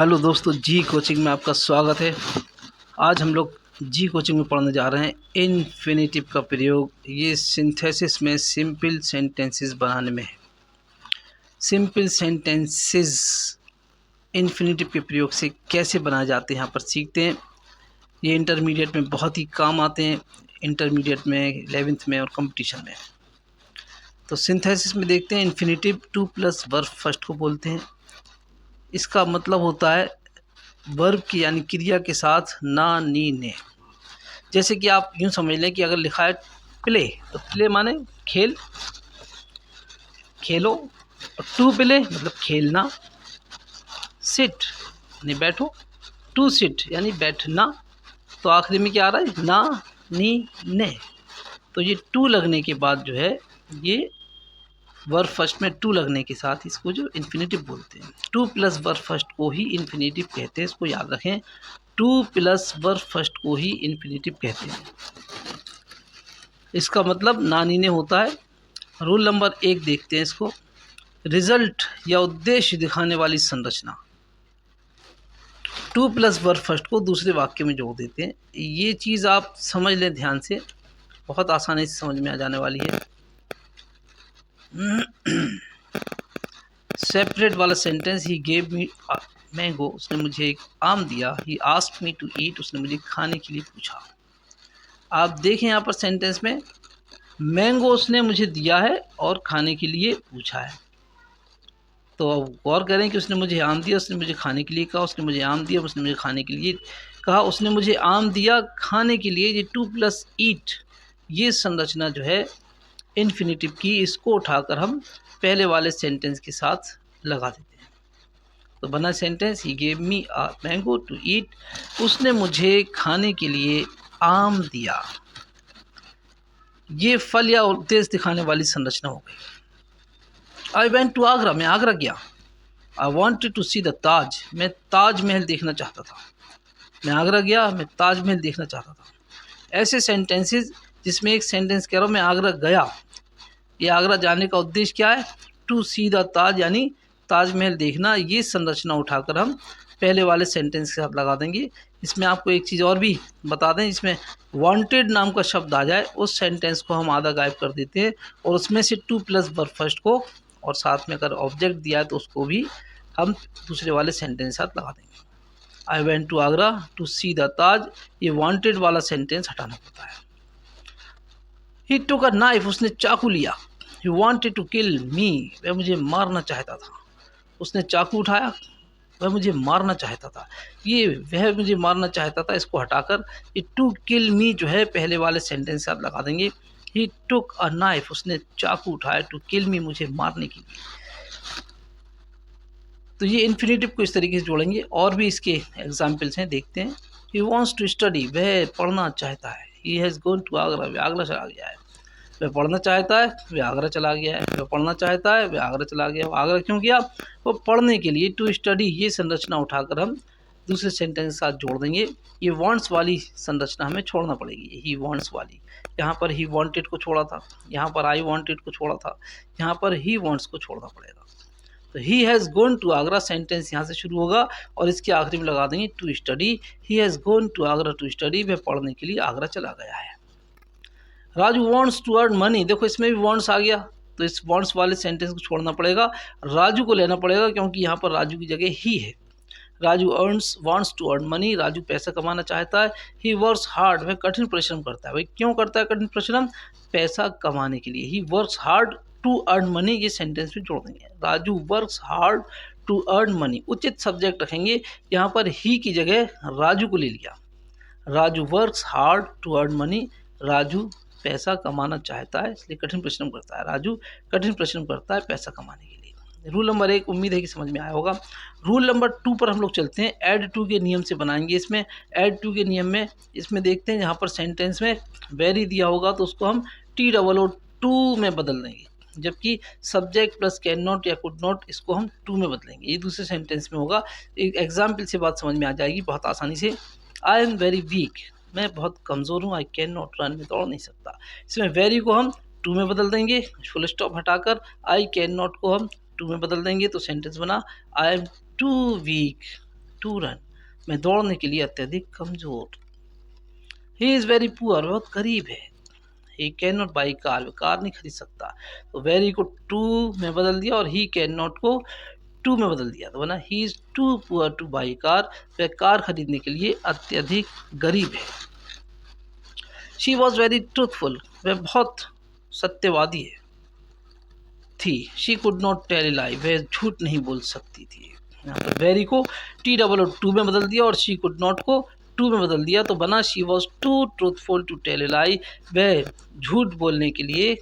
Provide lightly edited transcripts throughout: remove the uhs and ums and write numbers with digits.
Hello दोस्तों, जी coaching में आपका स्वागत है। आज हम लोग जी कोचिंग में पढ़ने जा रहे हैं इन्फिनेटिव का प्रयोग। ये सिंथेसिस में सिंपल सेंटेंसेस बनाने में है। सिंपल सेंटेंसेस इन्फिनेटिव के प्रयोग से कैसे बनाए जाते हैं यहाँ पर सीखते हैं। ये इंटरमीडिएट में बहुत ही काम आते हैं, इंटरमीडिएट में, 11th में और कंपटीशन में। तो सिंथेसिस में देखते हैं, infinitive two plus verb first को बोलते हैं। इसका मतलब होता है वर्ब की यानी क्रिया के साथ ना, नी, ने। जैसे कि आप यूँ समझ लें कि अगर लिखा है प्ले, तो प्ले माने खेल, खेलो। और टू प्ले मतलब खेलना। सिट यानी बैठो, टू सिट यानी बैठना। तो आखिरी में क्या आ रहा है, ना, नी, ने। तो ये टू लगने के बाद जो है, ये वर्ब फर्स्ट में टू लगने के साथ इसको जो इन्फिनेटिव बोलते हैं। टू प्लस वर्ब फर्स्ट को ही इन्फिनेटिव कहते हैं, इसको याद रखें। टू प्लस वर्ब फर्स्ट को ही इन्फिनेटिव कहते हैं। इसका मतलब नानी ने होता है। रूल नंबर 1 देखते हैं इसको। रिजल्ट या उद्देश्य दिखाने वाली संरचना। टू प्लस वर्ब फर्स्ट को दूसरे वाक्य में जोड़ देते हैं। ये चीज़ आप समझ लें ध्यान से, बहुत आसानी से समझ में आ जाने वाली है। सेपरेट वाला sentence, he gave me mango, उसने मुझे एक आम दिया। He asked me to eat, उसने मुझे खाने के लिए पूछा। आप देखें यहाँ पर सेंटेंस में मैंगो उसने मुझे दिया है और खाने के लिए पूछा है। तो अब गौर करें कि उसने मुझे आम दिया, उसने मुझे खाने के लिए कहा, उसने मुझे आम दिया, उसने मुझे खाने के लिए कहा, उसने मुझे आम दिया खाने के लिए। ये टू प्लस ईट, ये संरचना जो है इन्फिनेटिव की, इसको उठाकर हम पहले वाले सेंटेंस के साथ लगा देते हैं। तो बना sentence, he gave me a mango to eat, उसने मुझे खाने के लिए आम दिया। ये फल या उद्देश्य दिखाने वाली संरचना हो गई। आई वेंट टू आगरा, मैं आगरा गया। I wanted to see the Taj, मैं ताजमहल देखना चाहता था। मैं आगरा गया, मैं ताजमहल देखना चाहता था। ऐसे सेंटेंसेस जिसमें एक सेंटेंस कह रहा हूँ मैं आगरा गया, ये आगरा जाने का उद्देश्य क्या है, टू सी द ताज यानी ताजमहल देखना। ये संरचना उठाकर हम पहले वाले सेंटेंस के साथ लगा देंगे। इसमें आपको एक चीज़ और भी बता दें, इसमें वांटेड नाम का शब्द आ जाए, उस सेंटेंस को हम आधा गायब कर देते हैं और उसमें से टू प्लस वर्ब फर्स्ट को और साथ में अगर ऑब्जेक्ट दिया है तो उसको भी हम दूसरे वाले सेंटेंस के साथ लगा देंगे। I went to Agra to see the Taj, ये वांटेड वाला सेंटेंस हटाना पड़ता है। ही टुक अ नाइफ, उसने चाकू लिया। ही वांटेड टू किल मी, वह मुझे मारना चाहता था। उसने चाकू उठाया, वह मुझे मारना चाहता था। ये वह मुझे मारना चाहता था, इसको हटाकर ये टू किल मी जो है पहले वाले सेंटेंस के साथ लगा देंगे। ही टुक अ नाइफ, उसने चाकू उठाया, टू किल मी, मुझे मारने के लिए। तो ये इन्फिनेटिव को इस तरीके से जोड़ेंगे। और भी इसके एग्जाम्पल्स हैं, देखते हैं। ही वॉन्ट्स टू स्टडी, वह पढ़ना चाहता है। He has gone to Agra, वह आगरा चला गया है। वह पढ़ना चाहता है, वह आगरा चला गया है। वह पढ़ना चाहता है, वह आगरा चला गया। वो आगरा क्यों गया, वो पढ़ने के लिए। टू स्टडी, ये संरचना उठाकर हम दूसरे सेंटेंस के साथ जोड़ देंगे। ये वांट्स वाली संरचना हमें छोड़ना पड़ेगी, ही वांट्स वाली। यहाँ पर ही वांटेड को छोड़ा था, यहाँ पर आई वांटेड को छोड़ा था, यहाँ पर ही वांट्स को छोड़ना पड़ेगा। तो he has gone to Agra sentence यहाँ से शुरू होगा और इसके आखिरी में लगा देंगे to study. He has gone to Agra to study, वह पढ़ने के लिए आगरा चला गया है। Raju wants to earn money, देखो इसमें भी वॉन्ट्स आ गया, तो इस वॉन्ट्स वाले सेंटेंस को छोड़ना पड़ेगा, राजू को लेना पड़ेगा, क्योंकि यहाँ पर राजू की जगह ही है। Raju earns wants to earn money, Raju पैसा कमाना चाहता है। ही वर्क्स हार्ड, वह कठिन परिश्रम करता है। भाई क्यों करता है कठिन परिश्रम, पैसा कमाने के लिए। He works hard to earn money, ये सेंटेंस में जोड़ देंगे। Raju works hard to earn money, उचित सब्जेक्ट रखेंगे। यहाँ पर ही की जगह राजू को ले लिया। Raju works hard to earn money, Raju पैसा कमाना चाहता है इसलिए कठिन परिश्रम करता है। राजू कठिन परिश्रम करता है पैसा कमाने के लिए। रूल नंबर 1 उम्मीद है कि समझ में आया होगा। रूल नंबर 2 पर हम लोग चलते हैं। ऐड टू के नियम से बनाएंगे। इसमें ऐड टू के नियम में इसमें देखते हैं, यहाँ पर सेंटेंस में वेरी दिया होगा तो उसको हम TOO टू में बदल देंगे, जबकि सब्जेक्ट प्लस कैन नॉट या कुड नॉट इसको हम टू में बदलेंगे। ये दूसरे सेंटेंस में होगा। एक एग्जाम्पल से बात समझ में आ जाएगी बहुत आसानी से। आई एम वेरी वीक, मैं बहुत कमज़ोर हूँ। आई कैन नॉट रन, मैं दौड़ नहीं सकता। इसमें वेरी को हम टू में बदल देंगे, फुल स्टॉप हटाकर आई कैन नॉट को हम टू में बदल देंगे, तो सेंटेंस बना I am too weak to run, मैं दौड़ने के लिए अत्यधिक कमज़ोर। ही इज़ वेरी पुअर, बहुत गरीब है। ही कैन नॉट बाई कार, वह कार नहीं खरीद सकता। तो वेरी को टू में बदल दिया और ही कैन नॉट को टू में बदल दिया, तो बना he is too poor to buy car, वह कार खरीदने के लिए अत्यधिक गरीब है। शी वॉज वेरी ट्रूथफुल, वह बहुत सत्यवादी है थी। She could not tell lie, वह झूठ नहीं बोल सकती थी। यहाँ पर वेरी को टी डबल और टू में बदल दिया और शी कुड नॉट को टू में बदल दिया, तो बना she was too truthful to tell lie, वह झूठ बोलने के लिए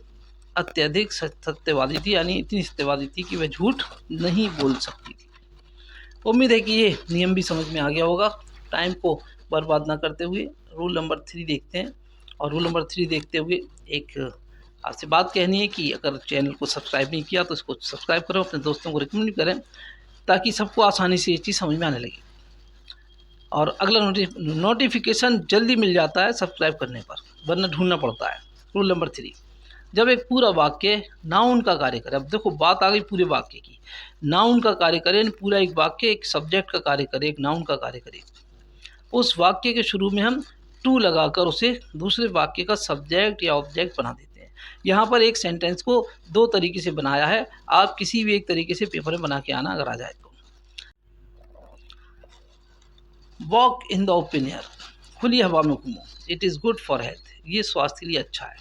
अत्यधिक सत्यवादी थी, यानी इतनी सत्यवादी थी कि वह झूठ नहीं बोल सकती थी। उम्मीद है कि ये नियम भी समझ में आ गया होगा। टाइम को बर्बाद ना करते हुए रूल नंबर 3 देखते हैं। और रूल नंबर 3 देखते हुए एक आपसे बात कहनी है कि अगर चैनल को सब्सक्राइब नहीं किया तो इसको सब्सक्राइब करो, अपने दोस्तों को रिकमेंड करें, ताकि सबको आसानी से ये चीज़ समझ में आने लगे। और अगला नोटिफिकेशन जल्दी मिल जाता है सब्सक्राइब करने पर, वरना ढूंढना पड़ता है। रूल नंबर 3, जब एक पूरा वाक्य नाउन का कार्य करे, अब देखो बात आ गई पूरे वाक्य की, नाउन का कार्य करे, पूरा एक वाक्य एक सब्जेक्ट का कार्य करे, एक नाउन का कार्य करे, उस वाक्य के शुरू में हम टू लगाकर उसे दूसरे वाक्य का सब्जेक्ट या ऑब्जेक्ट बना देते हैं। यहाँ पर एक सेंटेंस को दो तरीके से बनाया है, आप किसी भी एक तरीके से पेपर में बना के आना अगर आ जाए तो। Walk in the open air, खुली हवा में घूमो, it is good for health, ये स्वास्थ्य के लिए अच्छा है।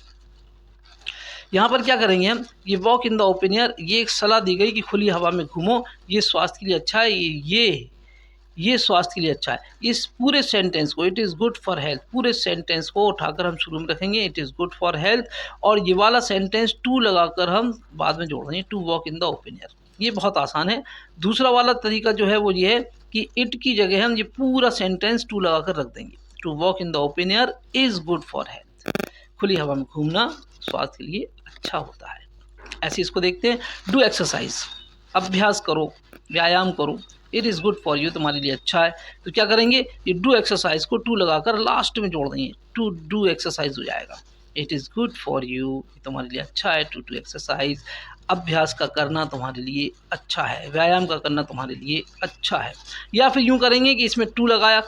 यहाँ पर क्या करेंगे हम, ये walk in the open air, ये एक सलाह दी गई कि खुली हवा में घूमो, ये स्वास्थ्य के लिए अच्छा है, ये स्वास्थ्य के लिए अच्छा है। इस पूरे सेंटेंस को it is good for health, पूरे सेंटेंस को उठाकर हम शुरू में रखेंगे it is good for health, और ये वाला सेंटेंस टू लगाकर हम बाद में जोड़ देंगे, to walk in the open air. ये बहुत आसान है। दूसरा वाला तरीका जो है वो ये है कि इट की जगह हम ये पूरा सेंटेंस टू लगाकर रख देंगे, to walk in the open air is good for health, खुली हवा में घूमना स्वास्थ्य के लिए अच्छा होता है। ऐसे इसको देखते हैं। डू एक्सरसाइज, अभ्यास करो, व्यायाम करो, it is good for you, तुम्हारे लिए अच्छा है। तो क्या करेंगे, ये डू एक्सरसाइज को टू लगाकर लास्ट में जोड़ देंगे, टू डू एक्सरसाइज हो जाएगा। It is good for you, तुम्हारे लिए अच्छा है, टू डू एक्सरसाइज, अभ्यास का करना तुम्हारे लिए अच्छा है, व्यायाम का करना तुम्हारे लिए अच्छा है। या फिर यूँ करेंगे कि इसमें टू लगाया,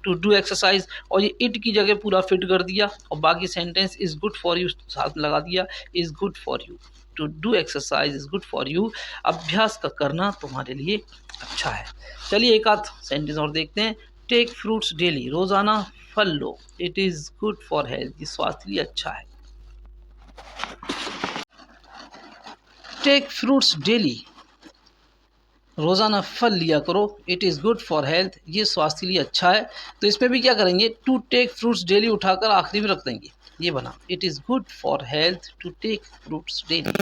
टू डू एक्सरसाइज, और ये इट की जगह पूरा फिट कर दिया और बाकी sentence is good for you साथ में लगा दिया, is good for you, to do exercise is good for you, अभ्यास का करना तुम्हारे लिए अच्छा है। चलिए एक आध सेंटेंस और देखते हैं। टेक फ्रूट्स डेली, रोज़ाना फल लो, it is good for health, ये स्वास्थ्य के लिए अच्छा है। टेक फ्रूट्स डेली, रोज़ाना फल लिया करो, it is good for health, ये स्वास्थ्य के लिए अच्छा है। तो इसमें भी क्या करेंगे, टू टेक फ्रूट्स डेली उठाकर आखिरी में रख देंगे, ये बना it is good for health to take fruits daily,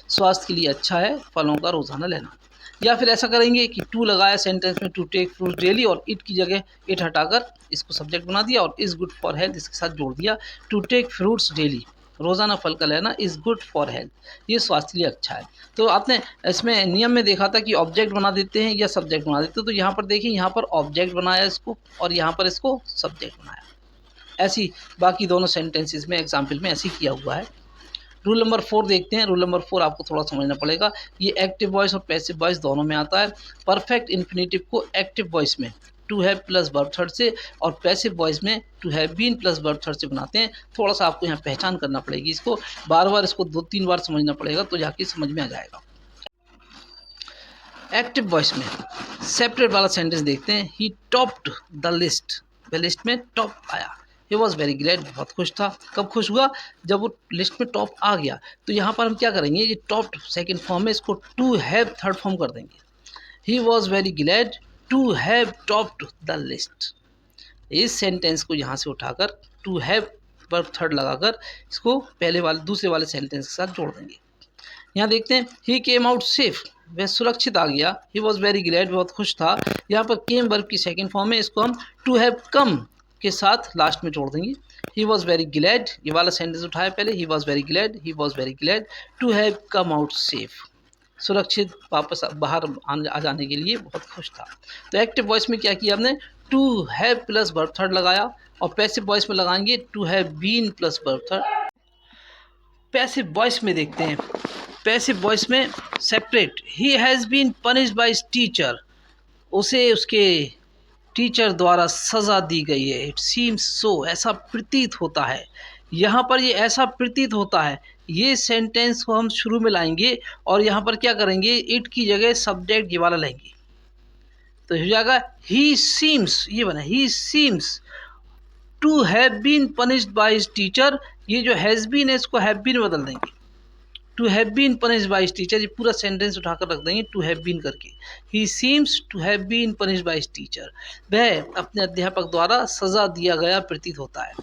स्वास्थ्य के लिए अच्छा है फलों का रोज़ाना लेना। या फिर ऐसा करेंगे कि टू लगाया सेंटेंस में, टू टेक फ्रूट्स डेली, और इट की जगह इट हटाकर इसको सब्जेक्ट बना दिया और इज़ गुड फॉर हेल्थ इसके साथ जोड़ दिया, टू टेक फ्रूट्स डेली, रोज़ाना फल का लेना इज़ गुड फॉर हेल्थ, ये स्वास्थ्य के लिए अच्छा है। तो आपने इसमें नियम में देखा था कि ऑब्जेक्ट बना देते हैं या सब्जेक्ट बना देते हैं, तो यहाँ पर देखिए, यहाँ पर ऑब्जेक्ट बनाया इसको और यहाँ पर इसको सब्जेक्ट बनाया। ऐसी बाकी दोनों सेंटेंसेस में एग्जाम्पल में ऐसे किया हुआ है। रूल नंबर 4 देखते हैं। रूल नंबर 4 आपको थोड़ा समझना पड़ेगा, ये एक्टिव वॉइस और पैसिव वॉइस दोनों में आता है। परफेक्ट इन्फिनेटिव को एक्टिव वॉइस में to have plus verb third से और पैसिव वॉइस में to have been plus verb third से बनाते हैं। थोड़ा सा आपको यहाँ पहचान करना पड़ेगी, इसको बार बार इसको 2-3 बार समझना पड़ेगा तो जाके समझ में आ जाएगा। एक्टिव वॉइस में सेपरेट वाला सेंटेंस देखते हैं। ही टॉप्ड द लिस्ट, वह लिस्ट में टॉप आया। ही वॉज वेरी ग्लैड, बहुत खुश था। कब खुश हुआ, जब वो लिस्ट में टॉप आ गया। तो यहाँ पर हम क्या करेंगे, ये टॉप्ड सेकंड फॉर्म में, इसको टू हैव थर्ड फॉर्म कर देंगे। He was very glad to have topped the list, इस सेंटेंस को यहाँ से उठाकर टू हैव वर्ब थर्ड लगाकर इसको पहले वाले दूसरे वाले सेंटेंस के साथ जोड़ देंगे। यहाँ देखते हैं, ही केम आउट सेफ, वह सुरक्षित आ गया। ही वॉज वेरी ग्लैड, बहुत खुश था। यहाँ पर केम वर्ब की सेकंड फॉर्म है, इसको हम टू हैव कम के साथ लास्ट में जोड़ देंगे। ही वॉज वेरी ग्लैड, ये वाला सेंटेंस उठाया पहले, he was very glad, he was very glad to have come out safe, सुरक्षित वापस बाहर आ जाने के लिए बहुत खुश था। तो एक्टिव वॉइस में क्या किया हमने, to have plus verb third लगाया, और पैसिव वॉइस में लगाएंगे to have been plus verb third. Passive voice में देखते हैं, पैसिव वॉइस में separate, he has been punished by his teacher, उसे उसके टीचर द्वारा सज़ा दी गई है। इट सीम्स सो, ऐसा प्रतीत होता है। यहाँ पर ये ऐसा प्रतीत होता है, ये सेंटेंस को हम शुरू में लाएंगे और यहाँ पर क्या करेंगे, इट की जगह सब्जेक्ट ये वाला लेंगे। तो हो जाएगा ही सीम्स, ये बना he seems to have been punished by his teacher. ये जो हैज़ बीन है इसको हैव बीन बदल देंगे, to have been punished by his teacher. ये पूरा सेंटेंस उठाकर रख देंगे टू हैव बीन करके। He seems to have been punished by his teacher, वह अपने अध्यापक द्वारा सज़ा दिया गया प्रतीत होता है।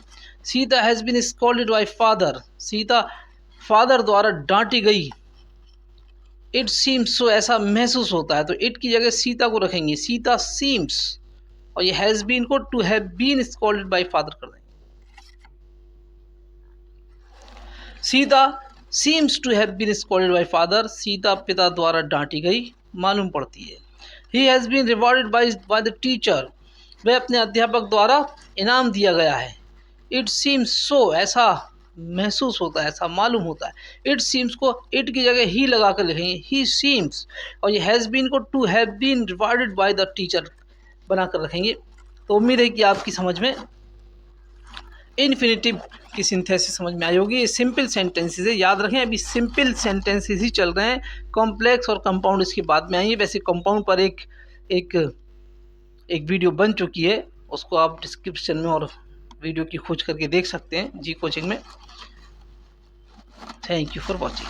Sita has been scolded by father, Sita father द्वारा डांटी गई। इट सीम्स सो, ऐसा महसूस होता है। तो इट की जगह सीता को रखेंगे, सीता सीम्स, और ये हैज़ बीन को to have been scolded by father कर देंगे। Sita seems to have been scolded by father, Sita पिता द्वारा डांटी गई मालूम पड़ती है। He has been rewarded by the teacher, वह अपने अध्यापक द्वारा इनाम दिया गया है। इट सीम्स सो, ऐसा महसूस होता है, ऐसा मालूम होता है। इट सीम्स को इट की जगह ही लगा कर लिखेंगे, ही सीम्स, और ये हैज़ बीन को to have been rewarded by the teacher बनाकर रखेंगे। तो उम्मीद है कि आपकी समझ में इन्फिनेटिव की सिंथेसिस समझ में आई होगी। ये सिंपल सेंटेंसेस है, याद रखें अभी सिंपल सेंटेंसेस ही चल रहे हैं, कॉम्प्लेक्स और कंपाउंड इसके बाद में आएंगे। वैसे कंपाउंड पर एक वीडियो बन चुकी है, उसको आप डिस्क्रिप्शन में और वीडियो की खोज करके देख सकते हैं जी कोचिंग में। Thank you for watching.